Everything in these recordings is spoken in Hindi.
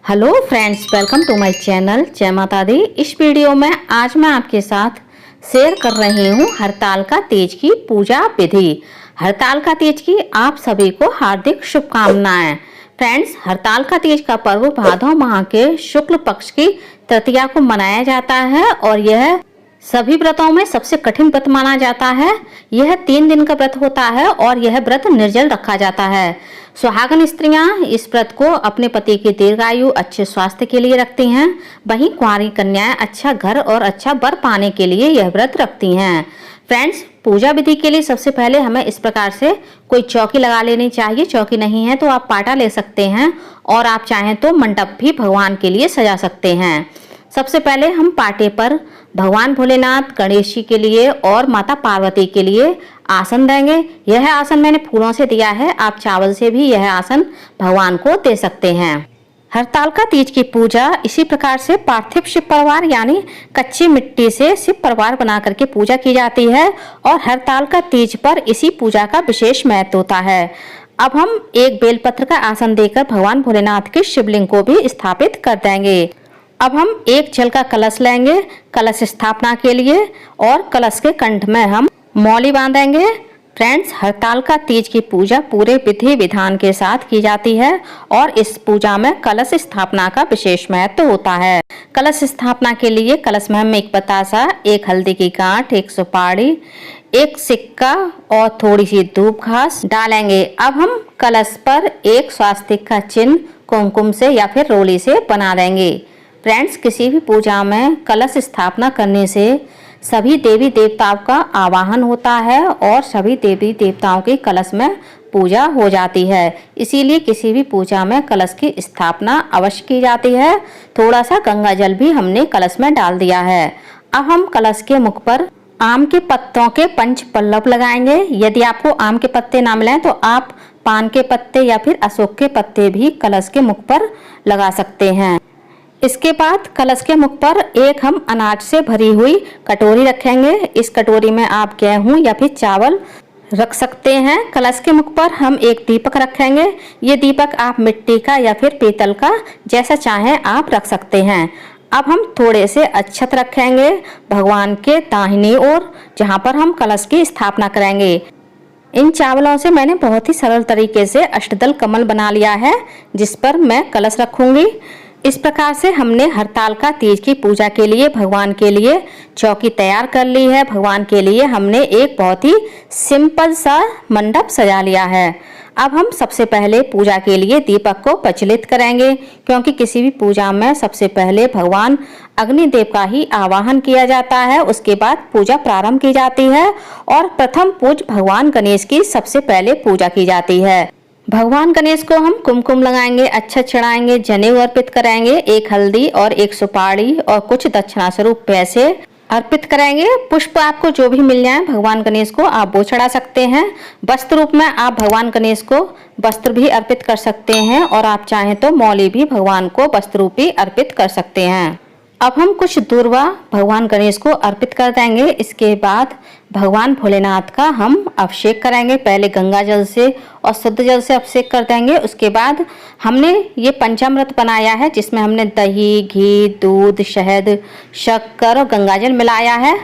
Hello friends, welcome to my channel. जय माता दी। इस वीडियो में आज मैं आपके साथ शेयर कर रही हूँ हरतालिका तीज की पूजा विधि। हरतालिका तीज की आप सभी को हार्दिक शुभकामनाएं। फ्रेंड्स, हरतालिका तीज का पर्व भादौ माह के शुक्ल पक्ष की तृतीया को मनाया जाता है और यह सभी व्रतों में सबसे कठिन व्रत माना जाता है। यह 3 दिन का व्रत होता है और यह व्रत निर्जल रखा जाता है। सुहागन स्त्रियां इस व्रत को अपने पति की दीर्घायु, अच्छे स्वास्थ्य के लिए रखती हैं। वहीं कुंवारी कन्याएं अच्छा घर और अच्छा वर पाने के लिए यह व्रत रखती हैं। फ्रेंड्स, पूजा विधि के लिए सबसे पहले हमें इस प्रकार से कोई चौकी लगा लेनी चाहिए। चौकी नहीं है तो आप पाटा ले सकते हैं और आप चाहें तो मंडप भी भगवान के लिए सजा सकते हैं। सबसे पहले हम पाटे पर भगवान भोलेनाथ, गणेश जी के लिए और माता पार्वती के लिए आसन देंगे। यह आसन मैंने फूलों से दिया है, आप चावल से भी यह आसन भगवान को दे सकते हैं। हरतालिका तीज की पूजा इसी प्रकार से पार्थिव शिव परिवार यानी कच्ची मिट्टी से शिव परिवार बना करके पूजा की जाती है और हरतालिका तीज पर इसी पूजा का विशेष महत्व होता है। अब हम एक बेलपत्र का आसन देकर भगवान भोलेनाथ के शिवलिंग को भी स्थापित कर देंगे। अब हम एक जल का कलश लेंगे कलश स्थापना के लिए और कलश के कंठ में हम मौली बांधेंगे। फ्रेंड्स, हरतालिका तीज की पूजा पूरे विधि विधान के साथ की जाती है और इस पूजा में कलश स्थापना का विशेष महत्व होता है। कलश स्थापना के लिए कलश में हम एक बतासा, एक हल्दी की गांठ, एक सुपारी, एक सिक्का और थोड़ी सी धूप घास डालेंगे। अब हम कलश पर एक स्वास्तिक का चिन्ह कुमकुम से या फिर रोली से बना देंगे। फ्रेंड्स, किसी भी पूजा में कलश स्थापना करने से सभी देवी देवताओं का आवाहन होता है और सभी देवी देवताओं के कलश में पूजा हो जाती है। इसीलिए किसी भी पूजा में कलश की स्थापना अवश्य की जाती है। थोड़ा सा गंगा जल भी हमने कलश में डाल दिया है। अब हम कलश के मुख पर आम के पत्तों के पंच पल्लव लगाएंगे। यदि आपको आम के पत्ते ना मिलें तो आप पान के पत्ते या फिर अशोक के पत्ते भी कलश के मुख पर लगा सकते हैं। इसके बाद कलश के मुख पर एक हम अनाज से भरी हुई कटोरी रखेंगे। इस कटोरी में आप गेहूं या फिर चावल रख सकते हैं। कलश के मुख पर हम एक दीपक रखेंगे। ये दीपक आप मिट्टी का या फिर पीतल का जैसा चाहें आप रख सकते हैं। अब हम थोड़े से अक्षत रखेंगे भगवान के दाहिनी ओर, जहां पर हम कलश की स्थापना करेंगे। इन चावलों से मैंने बहुत ही सरल तरीके से अष्टदल कमल बना लिया है जिस पर मैं कलश रखूंगी। इस प्रकार से हमने हरतालिका तीज की पूजा के लिए भगवान के लिए चौकी तैयार कर ली है। भगवान के लिए हमने एक बहुत ही सिंपल सा मंडप सजा लिया है। अब हम सबसे पहले पूजा के लिए दीपक को प्रज्वलित करेंगे, क्योंकि किसी भी पूजा में सबसे पहले भगवान अग्निदेव का ही आवाहन किया जाता है। उसके बाद पूजा प्रारंभ की जाती है और प्रथम पूज भगवान गणेश की सबसे पहले पूजा की जाती है। भगवान गणेश को हम कुमकुम लगाएंगे, अच्छा चढ़ाएंगे, जनेऊ अर्पित कराएंगे, एक हल्दी और एक सुपारी और कुछ दक्षिणा स्वरूप पैसे अर्पित कराएंगे। पुष्प आपको जो भी मिल जाए भगवान गणेश को आप वो चढ़ा सकते हैं। वस्त्र रूप में आप भगवान गणेश को वस्त्र भी अर्पित कर सकते हैं और आप चाहें तो मौली भी भगवान को वस्त्र रूपी अर्पित कर सकते हैं। अब हम कुछ दूर्वा भगवान गणेश को अर्पित कर देंगे। इसके बाद भगवान भोलेनाथ का हम अभिषेक करेंगे। पहले गंगा जल से और शुद्ध जल से अभिषेक कर देंगे। उसके बाद हमने ये पंचामृत बनाया है जिसमें हमने दही, घी, दूध, शहद, शक्कर और गंगा जल मिलाया है।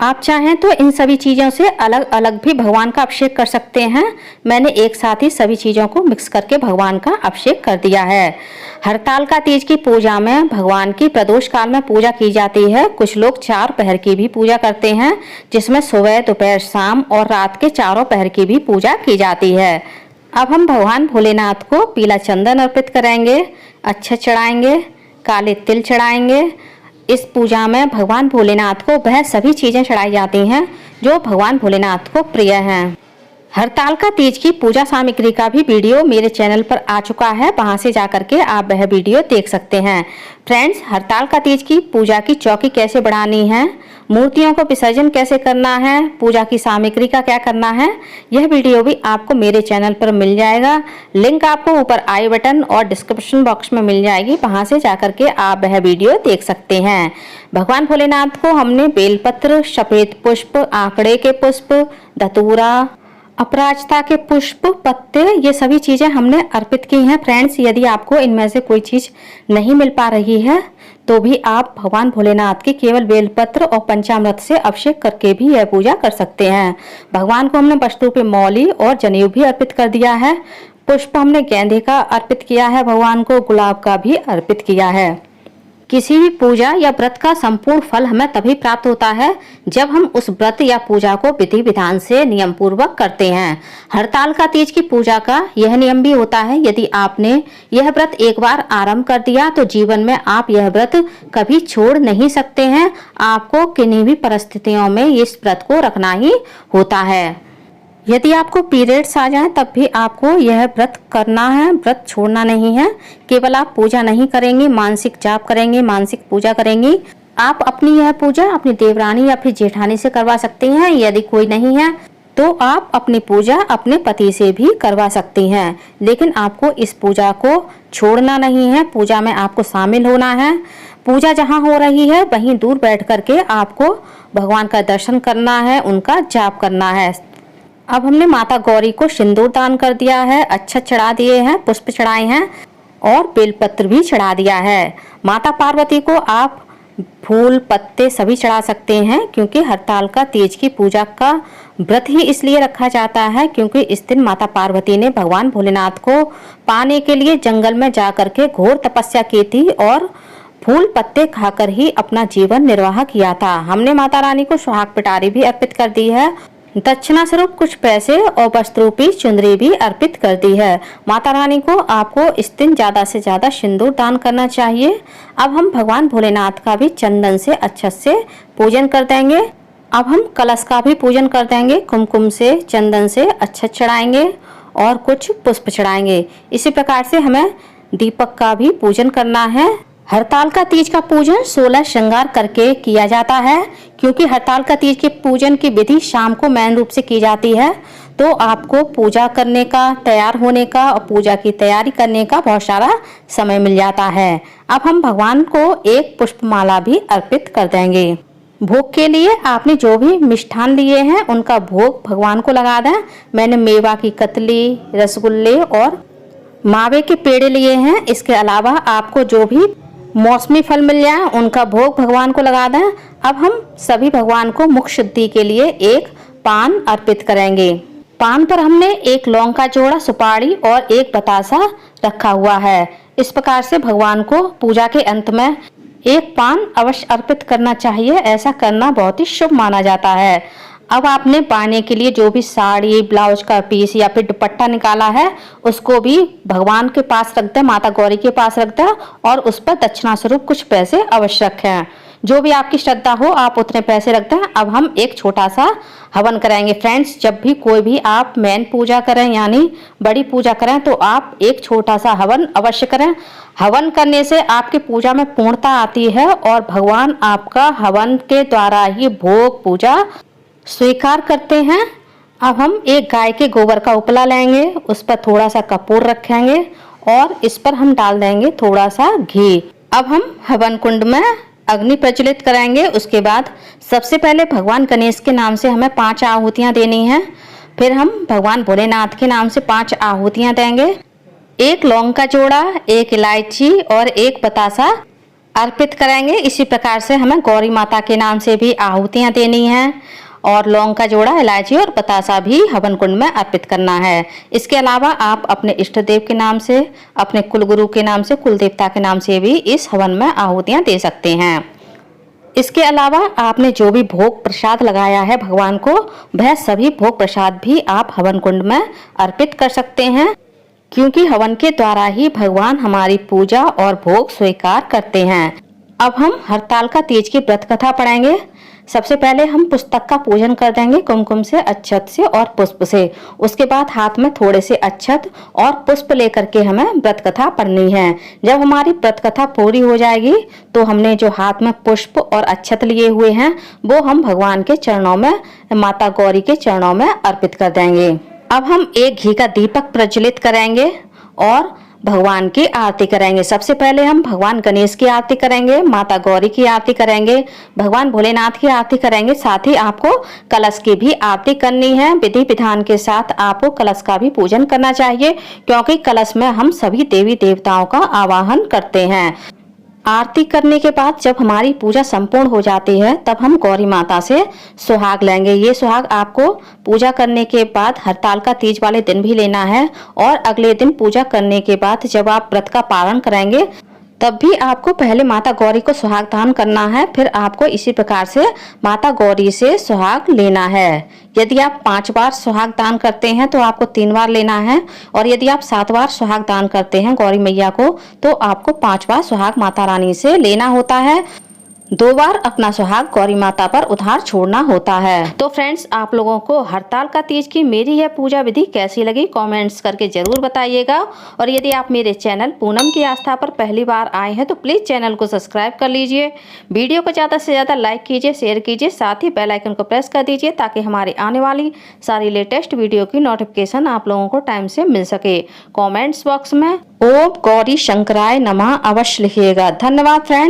आप चाहें तो इन सभी चीज़ों से अलग अलग भी भगवान का अभिषेक कर सकते हैं। मैंने एक साथ ही सभी चीज़ों को मिक्स करके भगवान का अभिषेक कर दिया है। हरतालिका तीज की पूजा में भगवान की प्रदोष काल में पूजा की जाती है। कुछ लोग 4 पहर की भी पूजा करते हैं, जिसमें सुबह, दोपहर, शाम और रात के 4 पहर की भी पूजा की जाती है। अब हम भगवान भोलेनाथ को पीला चंदन अर्पित करेंगे, अच्छा चढ़ाएंगे, काले तिल चढ़ाएंगे। इस पूजा में भगवान भोलेनाथ को वह सभी चीज़ें चढ़ाई जाती हैं जो भगवान भोलेनाथ को प्रिय हैं। हरतालिका तीज की पूजा सामग्री का भी वीडियो मेरे चैनल पर आ चुका है, वहां से जाकर के आप वह वीडियो देख सकते हैं। फ्रेंड्स, हरतालिका तीज की पूजा की चौकी कैसे बढ़ानी है, मूर्तियों को विसर्जन कैसे करना है, पूजा की सामग्री का क्या करना है, यह वीडियो भी आपको मेरे चैनल पर मिल जाएगा। लिंक आपको ऊपर आई बटन और डिस्क्रिप्शन बॉक्स में मिल जाएगी, वहां से जाकर के आप वह वीडियो देख सकते हैं। भगवान भोलेनाथ को हमने बेलपत्र, सफेद पुष्प, आंकड़े के पुष्प, धतूरा अपराजिता के पुष्प, पत्ते, ये सभी चीज़ें हमने अर्पित की हैं। फ्रेंड्स, यदि आपको इनमें से कोई चीज़ नहीं मिल पा रही है तो भी आप भगवान भोलेनाथ की केवल बेलपत्र और पंचामृत से अभिषेक करके भी यह पूजा कर सकते हैं। भगवान को हमने वस्तु पे मौली और जनेऊ भी अर्पित कर दिया है। पुष्प हमने गेंदे का अर्पित किया है, भगवान को गुलाब का भी अर्पित किया है। किसी भी पूजा या व्रत का संपूर्ण फल हमें तभी प्राप्त होता है जब हम उस व्रत या पूजा को विधि विधान से नियम पूर्वक करते हैं। हरतालिका तीज की पूजा का यह नियम भी होता है, यदि आपने यह व्रत एक बार आरंभ कर दिया तो जीवन में आप यह व्रत कभी छोड़ नहीं सकते हैं। आपको किन्हीं भी परिस्थितियों में इस व्रत को रखना ही होता है। यदि आपको पीरियड्स आ जाएं तब भी आपको यह व्रत करना है, व्रत छोड़ना नहीं है। केवल आप पूजा नहीं करेंगे, मानसिक जाप करेंगे, मानसिक पूजा करेंगी। आप अपनी यह पूजा अपनी देवरानी या फिर जेठानी से करवा सकते हैं। यदि कोई नहीं है तो आप अपनी पूजा अपने पति से भी करवा सकती हैं, लेकिन आपको इस पूजा को छोड़ना नहीं है। पूजा में आपको शामिल होना है। पूजा जहाँ हो रही है वहीं दूर बैठ करके आपको भगवान का दर्शन करना है, उनका जाप करना है। अब हमने माता गौरी को सिंदूर दान कर दिया है, अक्षत चढ़ा दिए हैं, पुष्प चढ़ाए हैं और बेलपत्र भी चढ़ा दिया है। माता पार्वती को आप फूल पत्ते सभी चढ़ा सकते हैं, क्योंकि हरतालिका तीज की पूजा का व्रत ही इसलिए रखा जाता है क्योंकि इस दिन माता पार्वती ने भगवान भोलेनाथ को पाने के लिए जंगल में जाकर के घोर तपस्या की थी और फूल पत्ते खाकर ही अपना जीवन निर्वाह किया था। हमने माता रानी को सुहाग पिटारी भी अर्पित कर दी है। दक्षिणा स्वरूप कुछ पैसे और वस्त्र रूपी चुंदरी भी अर्पित कर दी है। माता रानी को आपको इस दिन ज्यादा से ज्यादा सिंदूर दान करना चाहिए। अब हम भगवान भोलेनाथ का भी चंदन से अक्षत से पूजन कर देंगे। अब हम कलश का भी पूजन कर देंगे। कुमकुम से, चंदन से अक्षत चढ़ाएंगे और कुछ पुष्प चढ़ाएंगे। इसी प्रकार से हमें दीपक का भी पूजन करना है। हरतालिका तीज का पूजन 16 श्रृंगार करके किया जाता है, क्योंकि हरतालिका तीज के पूजन की विधि शाम को मैन रूप से की जाती है। तो आपको पूजा करने का, तैयार होने का और पूजा की तैयारी करने का बहुत सारा समय मिल जाता है। अब हम भगवान को एक पुष्पमाला भी अर्पित कर देंगे। भोग के लिए आपने जो भी मिष्ठान लिए हैं उनका भोग भगवान को लगा दें। मैंने मेवा की कतली, रसगुल्ले और मावे के पेड़े लिए हैं। इसके अलावा आपको जो भी मौसमी फल मिल जाए उनका भोग भगवान को लगा दें। अब हम सभी भगवान को मुख शुद्धि के लिए एक पान अर्पित करेंगे। पान पर हमने एक लौंग का जोड़ा, सुपारी और एक बतासा रखा हुआ है। इस प्रकार से भगवान को पूजा के अंत में एक पान अवश्य अर्पित करना चाहिए। ऐसा करना बहुत ही शुभ माना जाता है। अब आपने पाने के लिए जो भी साड़ी, ब्लाउज का पीस या फिर दुपट्टा निकाला है उसको भी भगवान के पास रख दें, माता गौरी के पास रख दें और उस पर दक्षिणा स्वरूप कुछ पैसे अवश्य रखें। जो भी आपकी श्रद्धा हो आप उतने पैसे रख दें। अब हम एक छोटा सा हवन कराएंगे। फ्रेंड्स, जब भी कोई भी आप मैन पूजा करें यानी बड़ी पूजा करें तो आप एक छोटा सा हवन अवश्य करें। हवन करने से आपकी पूजा में पूर्णता आती है और भगवान आपका हवन के द्वारा ही भोग पूजा स्वीकार करते हैं। अब हम एक गाय के गोबर का उपला लेंगे, उस पर थोड़ा सा कपूर रखेंगे और इस पर हम डाल देंगे थोड़ा सा घी। अब हम हवन कुंड में अग्नि प्रज्वलित कराएंगे। उसके बाद सबसे पहले भगवान गणेश के नाम से हमें 5 आहुतियां देनी है। फिर हम भगवान भोलेनाथ के नाम से 5 आहुतियां देंगे। एक लौंग का जोड़ा, एक इलायची और एक बतासा अर्पित करेंगे। इसी प्रकार से हमें गौरी माता के नाम से भी आहुतियां देनी है और लौंग का जोड़ा, इलायची और बतासा भी हवन कुंड में अर्पित करना है। इसके अलावा आप अपने इष्ट देव के नाम से, अपने कुलगुरु के नाम से, कुल देवता के नाम से भी इस हवन में आहुतियां दे सकते हैं। इसके अलावा आपने जो भी भोग प्रसाद लगाया है भगवान को, वह सभी भोग प्रसाद भी आप हवन कुंड में अर्पित कर सकते हैं, क्योंकि हवन के द्वारा ही भगवान हमारी पूजा और भोग स्वीकार करते हैं। अब हम हरतालिका तीज की व्रत कथा पढ़ेंगे। सबसे पहले हम पुस्तक का पूजन कर देंगे कुमकुम से, अक्षत से और पुष्प से। उसके बाद हाथ में थोड़े से अक्षत और पुष्प लेकर के हमें व्रत कथा पढ़नी है। जब हमारी व्रत कथा पूरी हो जाएगी तो हमने जो हाथ में पुष्प और अक्षत लिए हुए हैं वो हम भगवान के चरणों में, माता गौरी के चरणों में अर्पित कर देंगे। अब हम एक घी का दीपक प्रज्वलित करेंगे और भगवान की आरती करेंगे। सबसे पहले हम भगवान गणेश की आरती करेंगे, माता गौरी की आरती करेंगे, भगवान भोलेनाथ की आरती करेंगे। साथ ही आपको कलश की भी आरती करनी है। विधि विधान के साथ आपको कलश का भी पूजन करना चाहिए, क्योंकि कलश में हम सभी देवी देवताओं का आवाहन करते हैं। आरती करने के बाद जब हमारी पूजा संपूर्ण हो जाती है, तब हम गौरी माता से सुहाग लेंगे। ये सुहाग आपको पूजा करने के बाद हरतालिका तीज वाले दिन भी लेना है, और अगले दिन पूजा करने के बाद जब आप व्रत का पारण करेंगे तब भी आपको पहले माता गौरी को सुहाग दान करना है। फिर आपको इसी प्रकार से माता गौरी से सुहाग लेना है। यदि आप 5 बार सुहाग दान करते हैं तो आपको 3 बार लेना है, और यदि आप 7 बार सुहाग दान करते हैं गौरी मैया को तो आपको 5 बार सुहाग माता रानी से लेना होता है। 2 बार अपना सुहाग गौरी माता पर उधार छोड़ना होता है। तो फ्रेंड्स, आप लोगों को हरतालिका तीज की मेरी यह पूजा विधि कैसी लगी कमेंट्स करके जरूर बताइएगा। और यदि आप मेरे चैनल पूनम की आस्था पर पहली बार आए हैं तो प्लीज़ चैनल को सब्सक्राइब कर लीजिए। वीडियो को ज़्यादा से ज़्यादा लाइक कीजिए, शेयर कीजिए, साथ ही बेल आइकन को प्रेस कर दीजिए ताकि हमारी आने वाली सारी लेटेस्ट वीडियो की नोटिफिकेशन आप लोगों को टाइम से मिल सके। कॉमेंट्स बॉक्स में ओम गौरी शंकराय नमः अवश्य लिखिएगा। धन्यवाद फ्रेंड्स।